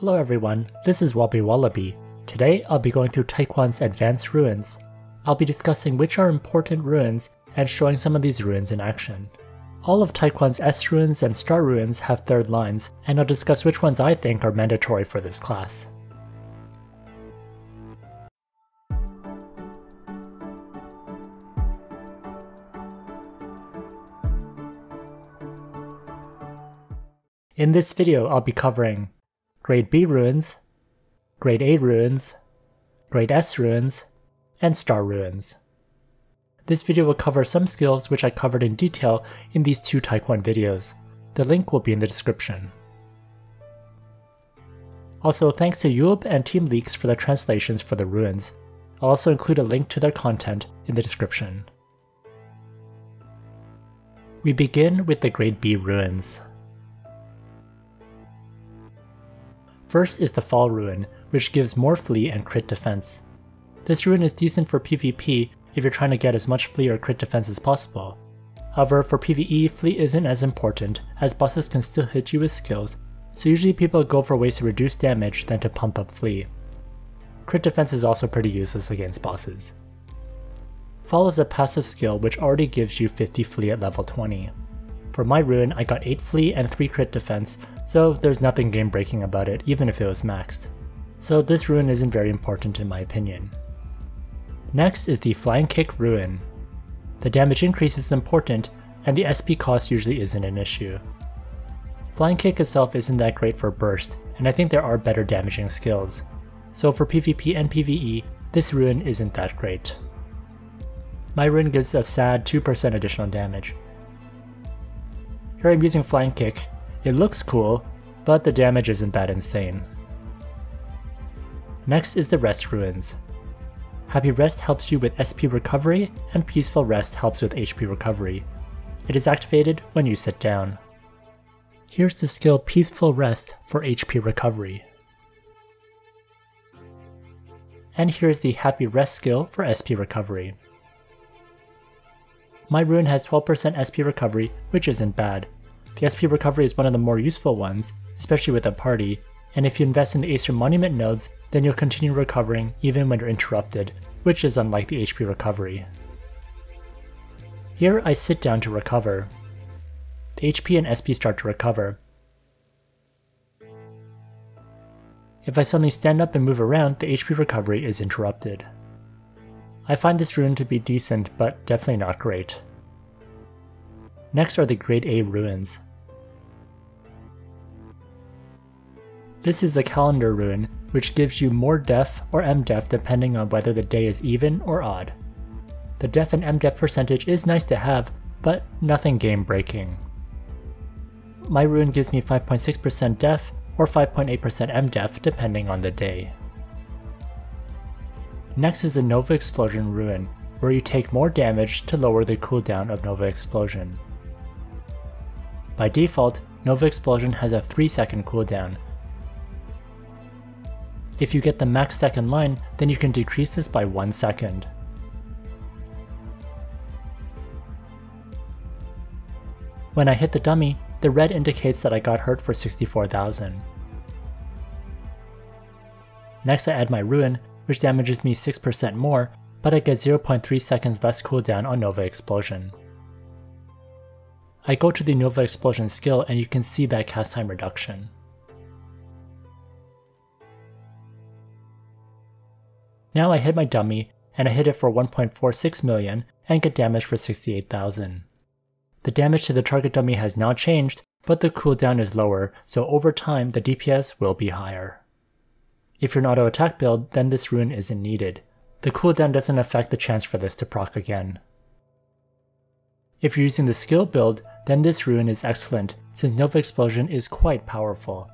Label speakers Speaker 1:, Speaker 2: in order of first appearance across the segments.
Speaker 1: Hello everyone, this is WobblyWallaby. Today I'll be going through Taekwon's advanced runes. I'll be discussing which are important runes and showing some of these runes in action. All of Taekwon's S runes and star runes have third lines, and I'll discuss which ones I think are mandatory for this class. In this video I'll be covering Grade B runes, Grade A runes, Grade S runes, and star runes. This video will cover some skills which I covered in detail in these two Taekwon videos. The link will be in the description. Also, thanks to Eulb and Team Leaks for the translations for the runes. I'll also include a link to their content in the description. We begin with the Grade B runes. First is the Fall rune, which gives more flee and crit defense. This rune is decent for PvP if you're trying to get as much flee or crit defense as possible. However, for PvE, flee isn't as important, as bosses can still hit you with skills, so usually people go for ways to reduce damage than to pump up flee. Crit defense is also pretty useless against bosses. Fall is a passive skill which already gives you 50 flee at level 20. For my rune, I got 8 flee and 3 crit defense, so there's nothing game breaking about it even if it was maxed. So this rune isn't very important in my opinion. Next is the Flying Kick rune. The damage increase is important, and the SP cost usually isn't an issue. Flying Kick itself isn't that great for burst, and I think there are better damaging skills. So for PvP and PvE, this rune isn't that great. My rune gives a sad 2% additional damage. Here I'm using Flying Kick. It looks cool, but the damage isn't that insane. Next is the Rest runes. Happy Rest helps you with SP recovery, and Peaceful Rest helps with HP recovery. It is activated when you sit down. Here's the skill Peaceful Rest for HP recovery. And here's the Happy Rest skill for SP recovery. My rune has 12% SP recovery, which isn't bad. The SP recovery is one of the more useful ones, especially with a party, and if you invest in the Aesir monument nodes, then you'll continue recovering even when you're interrupted, which is unlike the HP recovery. Here I sit down to recover. The HP and SP start to recover. If I suddenly stand up and move around, the HP recovery is interrupted. I find this rune to be decent, but definitely not great. Next are the Grade A runes. This is a calendar rune, which gives you more def or mdef depending on whether the day is even or odd. The def and mdef percentage is nice to have, but nothing game breaking. My rune gives me 5.6% def or 5.8% mdef depending on the day. Next is the Nova Explosion rune, where you take more damage to lower the cooldown of Nova Explosion. By default, Nova Explosion has a 3-second cooldown. If you get the max second line, then you can decrease this by 1 second. When I hit the dummy, the red indicates that I got hurt for 64,000. Next I add my rune, which damages me 6% more, but I get 0.3 seconds less cooldown on Nova Explosion. I go to the Nova Explosion skill and you can see that cast time reduction. Now I hit my dummy, and I hit it for 1.46 million and get damage for 68,000. The damage to the target dummy has not changed, but the cooldown is lower, so over time the DPS will be higher. If you're an auto attack build, then this rune isn't needed. The cooldown doesn't affect the chance for this to proc again. If you're using the skill build, then this rune is excellent, since Nova Explosion is quite powerful.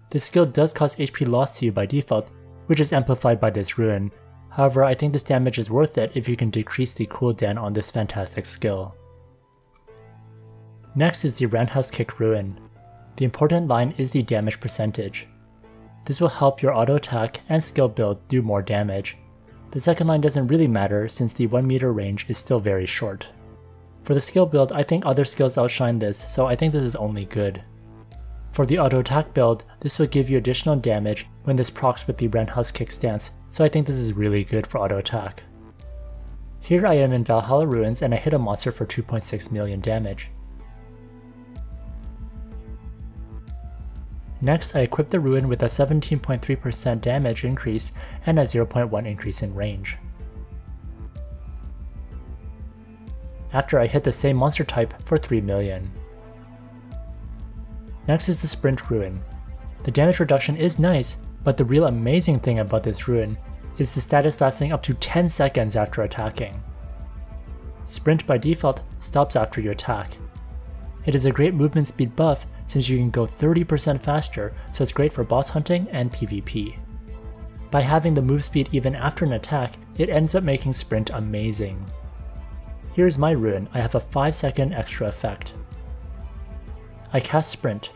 Speaker 1: This skill does cause HP loss to you by default, which is amplified by this rune. However, I think this damage is worth it if you can decrease the cooldown on this fantastic skill. Next is the Roundhouse Kick rune. The important line is the damage percentage. This will help your auto attack and skill build do more damage. The second line doesn't really matter since the 1 meter range is still very short. For the skill build, I think other skills outshine this, so I think this is only good. For the auto attack build, this will give you additional damage when this procs with the Roundhouse Kick stance, so I think this is really good for auto attack. Here I am in Valhalla Ruins and I hit a monster for 2.6 million damage. Next, I equip the Rune with a 17.3% damage increase and a 0.1 increase in range. After I hit the same monster type for 3 million. Next is the Sprint Rune. The damage reduction is nice, but the real amazing thing about this rune is the status lasting up to 10 seconds after attacking. Sprint by default stops after you attack. It is a great movement speed buff since you can go 30% faster, so it's great for boss hunting and PvP. By having the move speed even after an attack, it ends up making Sprint amazing. Here's my rune. I have a 5-second extra effect. I cast Sprint.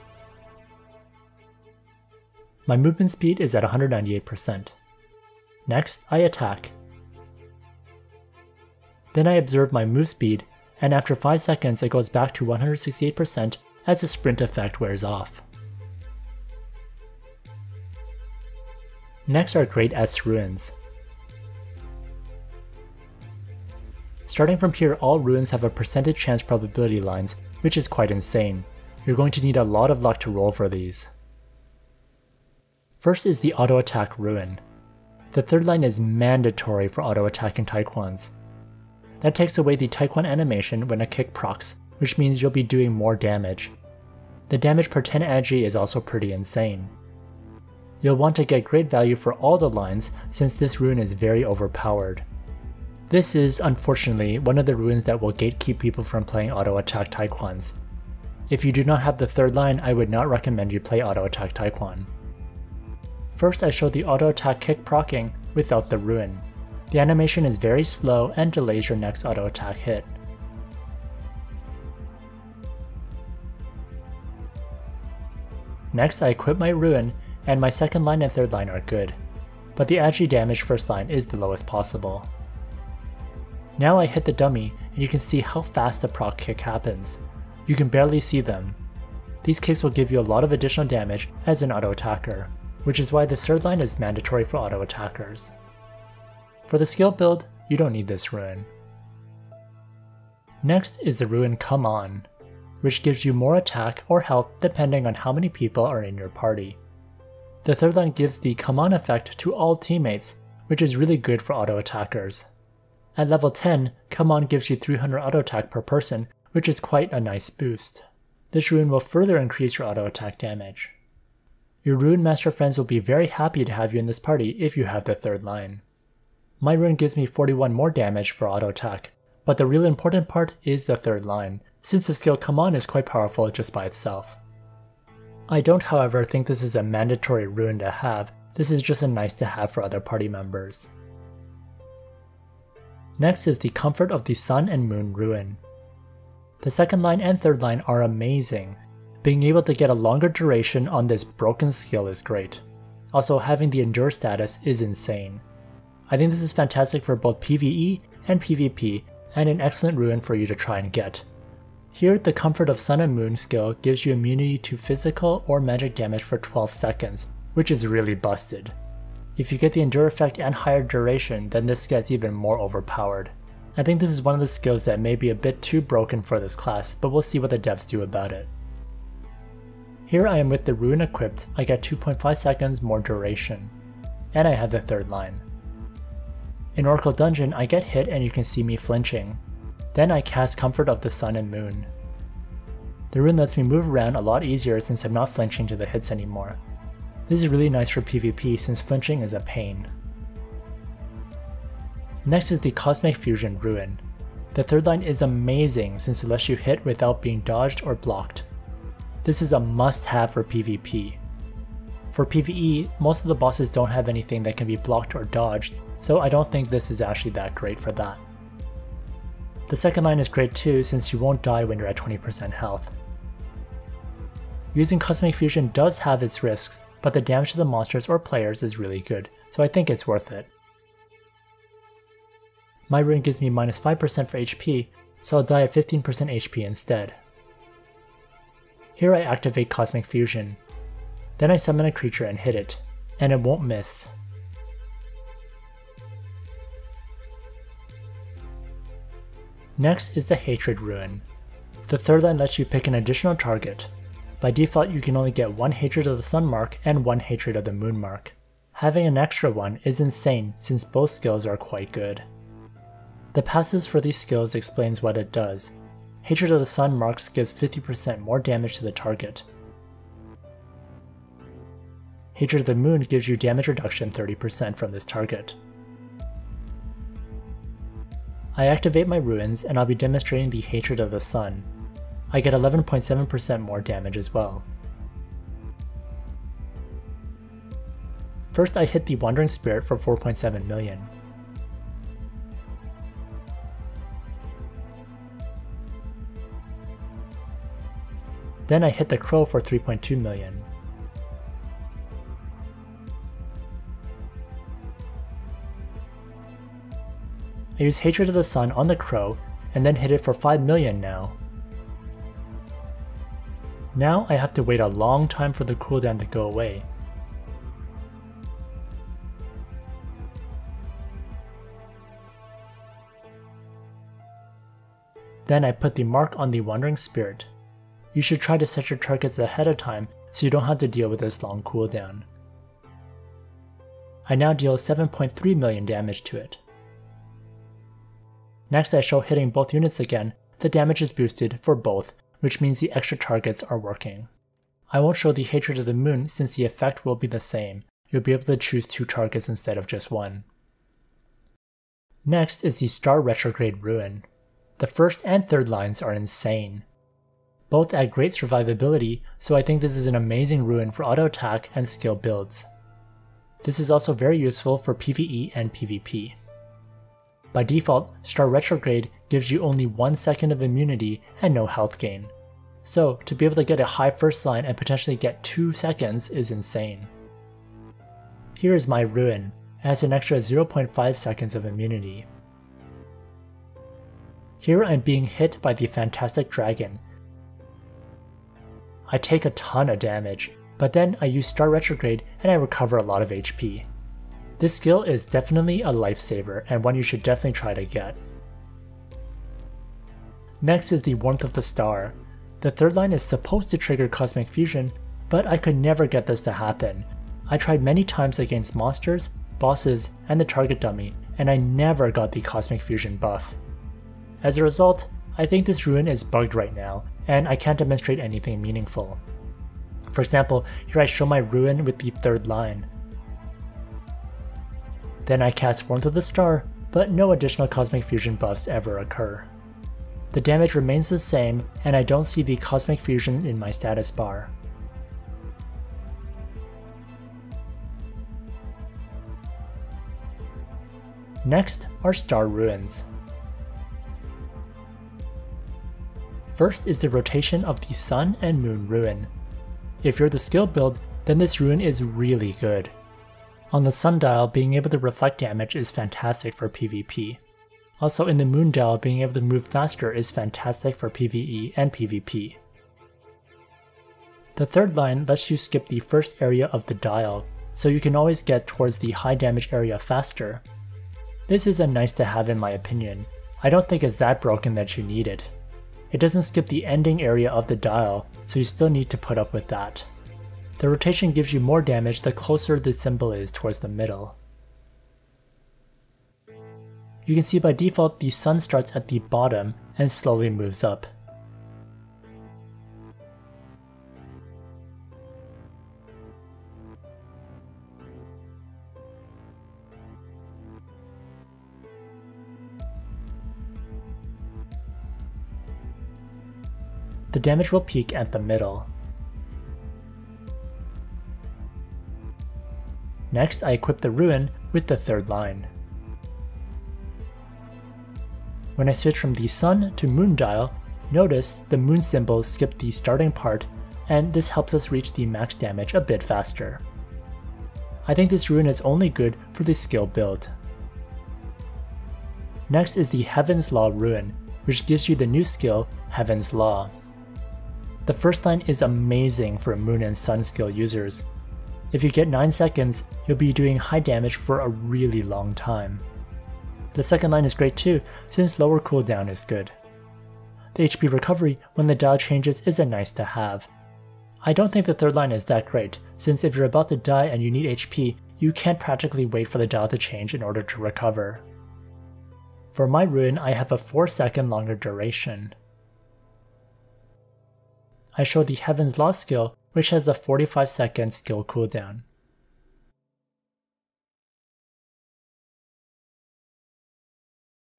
Speaker 1: My movement speed is at 198%. Next, I attack. Then I observe my move speed, and after 5 seconds it goes back to 168% as the sprint effect wears off. Next are Grade S runes. Starting from here, all runes have a percentage chance probability lines, which is quite insane. You're going to need a lot of luck to roll for these. First is the auto attack rune. The third line is mandatory for auto attacking Taekwons. That takes away the Taekwon animation when a kick procs, which means you'll be doing more damage. The damage per 10 agi is also pretty insane. You'll want to get great value for all the lines since this rune is very overpowered. This is, unfortunately, one of the runes that will gatekeep people from playing auto attack Taekwons. If you do not have the third line, I would not recommend you play auto attack Taekwon. First, I show the auto attack kick proccing without the rune. The animation is very slow and delays your next auto attack hit. Next, I equip my rune, and my second line and third line are good, but the agi damage first line is the lowest possible. Now I hit the dummy, and you can see how fast the proc kick happens. You can barely see them. These kicks will give you a lot of additional damage as an auto attacker, which is why the third line is mandatory for auto attackers. For the skill build, you don't need this rune. Next is the rune Come On, which gives you more attack or health depending on how many people are in your party. The third line gives the Come On effect to all teammates, which is really good for auto attackers. At level 10, Come On gives you 300 auto attack per person, which is quite a nice boost. This rune will further increase your auto attack damage. Your rune master friends will be very happy to have you in this party if you have the third line. My rune gives me 41 more damage for auto attack, but the real important part is the third line, since the skill Come On is quite powerful just by itself. I don't, however, think this is a mandatory rune to have, this is just a nice to have for other party members. Next is the Comfort of the Sun and Moon rune. The second line and third line are amazing. Being able to get a longer duration on this broken skill is great. Also, having the Endure status is insane. I think this is fantastic for both PvE and PvP, and an excellent rune for you to try and get. Here, the Comfort of Sun and Moon skill gives you immunity to physical or magic damage for 12 seconds, which is really busted. If you get the Endure effect and higher duration, then this gets even more overpowered. I think this is one of the skills that may be a bit too broken for this class, but we'll see what the devs do about it. Here I am with the rune equipped, I get 2.5 seconds more duration. And I have the third line. In Oracle Dungeon, I get hit and you can see me flinching. Then I cast Comfort of the Sun and Moon. The rune lets me move around a lot easier since I'm not flinching to the hits anymore. This is really nice for PvP since flinching is a pain. Next is the Cosmic Fusion rune. The third line is amazing since it lets you hit without being dodged or blocked. This is a must-have for PvP. For PvE, most of the bosses don't have anything that can be blocked or dodged, so I don't think this is actually that great for that. The second line is great too since you won't die when you're at 20% health. Using Cosmic Fusion does have its risks, but the damage to the monsters or players is really good, so I think it's worth it. My rune gives me -5% for HP, so I'll die at 15% HP instead. Here I activate Cosmic Fusion. Then I summon a creature and hit it, and it won't miss. Next is the Hatred Rune. The third line lets you pick an additional target. By default you can only get one Hatred of the Sun mark and one Hatred of the Moon mark. Having an extra one is insane since both skills are quite good. The passives for these skills explains what it does. Hatred of the Sun marks gives 50% more damage to the target. Hatred of the Moon gives you damage reduction 30% from this target. I activate my runes and I'll be demonstrating the Hatred of the Sun. I get 11.7% more damage as well. First I hit the Wandering Spirit for 4.7 million. Then I hit the Crow for 3.2 million. I use Hatred of the Sun on the Crow and then hit it for 5 million now. Now I have to wait a long time for the cooldown to go away. Then I put the mark on the Wandering Spirit. You should try to set your targets ahead of time so you don't have to deal with this long cooldown. I now deal 7.3 million damage to it. Next I show hitting both units again, the damage is boosted for both, which means the extra targets are working. I won't show the Hatred of the Moon since the effect will be the same, you'll be able to choose 2 targets instead of just 1. Next is the Star Retrograde Rune. The first and third lines are insane. Both add great survivability, so I think this is an amazing rune for auto attack and skill builds. This is also very useful for PvE and PvP. By default, Star Retrograde gives you only 1 second of immunity and no health gain. So to be able to get a high first line and potentially get 2 seconds is insane. Here is my rune, it has an extra 0.5 seconds of immunity. Here I'm being hit by the Fantastic Dragon. I take a ton of damage, but then I use Star Retrograde and I recover a lot of HP. This skill is definitely a lifesaver and one you should definitely try to get. Next is the Warmth of the Star. The third line is supposed to trigger Cosmic Fusion, but I could never get this to happen. I tried many times against monsters, bosses, and the target dummy, and I never got the Cosmic Fusion buff. As a result, I think this rune is bugged right now, and I can't demonstrate anything meaningful. For example, here I show my rune with the third line. Then I cast Warmth of the Star, but no additional Cosmic Fusion buffs ever occur. The damage remains the same, and I don't see the Cosmic Fusion in my status bar. Next are Star Runes. First is the rotation of the Sun and Moon rune. If you're the skill build, then this rune is really good. On the Sun dial, being able to reflect damage is fantastic for PvP. Also in the Moon dial, being able to move faster is fantastic for PvE and PvP. The third line lets you skip the first area of the dial, so you can always get towards the high damage area faster. This is a nice to have in my opinion. I don't think it's that broken that you need it. It doesn't skip the ending area of the dial, so you still need to put up with that. The rotation gives you more damage the closer the symbol is towards the middle. You can see by default the Sun starts at the bottom and slowly moves up. The damage will peak at the middle. Next, I equip the rune with the third line. When I switch from the Sun to Moon dial, notice the Moon symbol skipped the starting part, and this helps us reach the max damage a bit faster. I think this rune is only good for the skill build. Next is the Heaven's Law rune, which gives you the new skill, Heaven's Law. The first line is amazing for Moon and Sun skill users. If you get 9 seconds, you'll be doing high damage for a really long time. The second line is great too, since lower cooldown is good. The HP recovery when the dial changes is a nice to have. I don't think the third line is that great, since if you're about to die and you need HP, you can't practically wait for the dial to change in order to recover. For my rune, I have a 4-second longer duration. I show the Heaven's Law skill, which has a 45-second skill cooldown.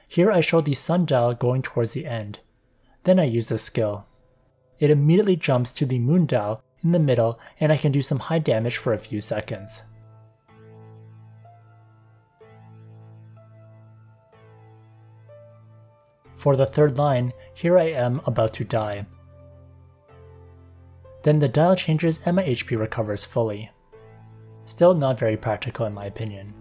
Speaker 1: Here I show the Sun dial going towards the end. Then I use the skill. It immediately jumps to the Moon dial in the middle, and I can do some high damage for a few seconds. For the third line, here I am about to die. Then the dial changes and my HP recovers fully. Still not very practical in my opinion.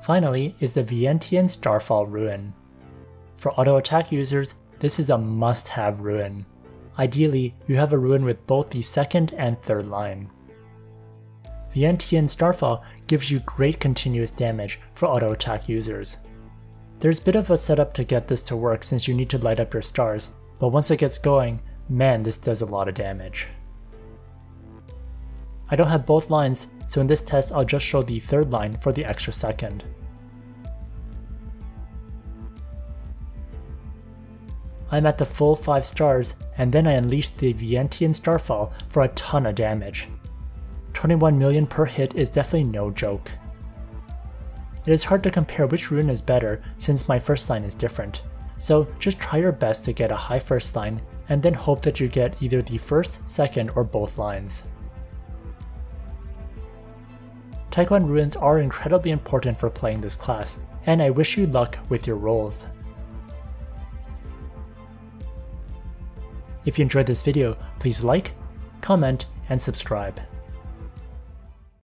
Speaker 1: Finally is the Vientiane Starfall Rune. For auto attack users, this is a must-have rune. Ideally, you have a rune with both the second and third line. Vientiane Starfall gives you great continuous damage for auto attack users. There's a bit of a setup to get this to work since you need to light up your stars, but once it gets going, man, this does a lot of damage. I don't have both lines, so in this test I'll just show the third line for the extra second. I'm at the full 5 stars, and then I unleashed the Vientiane Starfall for a ton of damage. 21 million per hit is definitely no joke. It is hard to compare which rune is better since my first line is different, so just try your best to get a high first line and then hope that you get either the first, second, or both lines. Taekwon runes are incredibly important for playing this class, and I wish you luck with your rolls. If you enjoyed this video, please like, comment, and subscribe.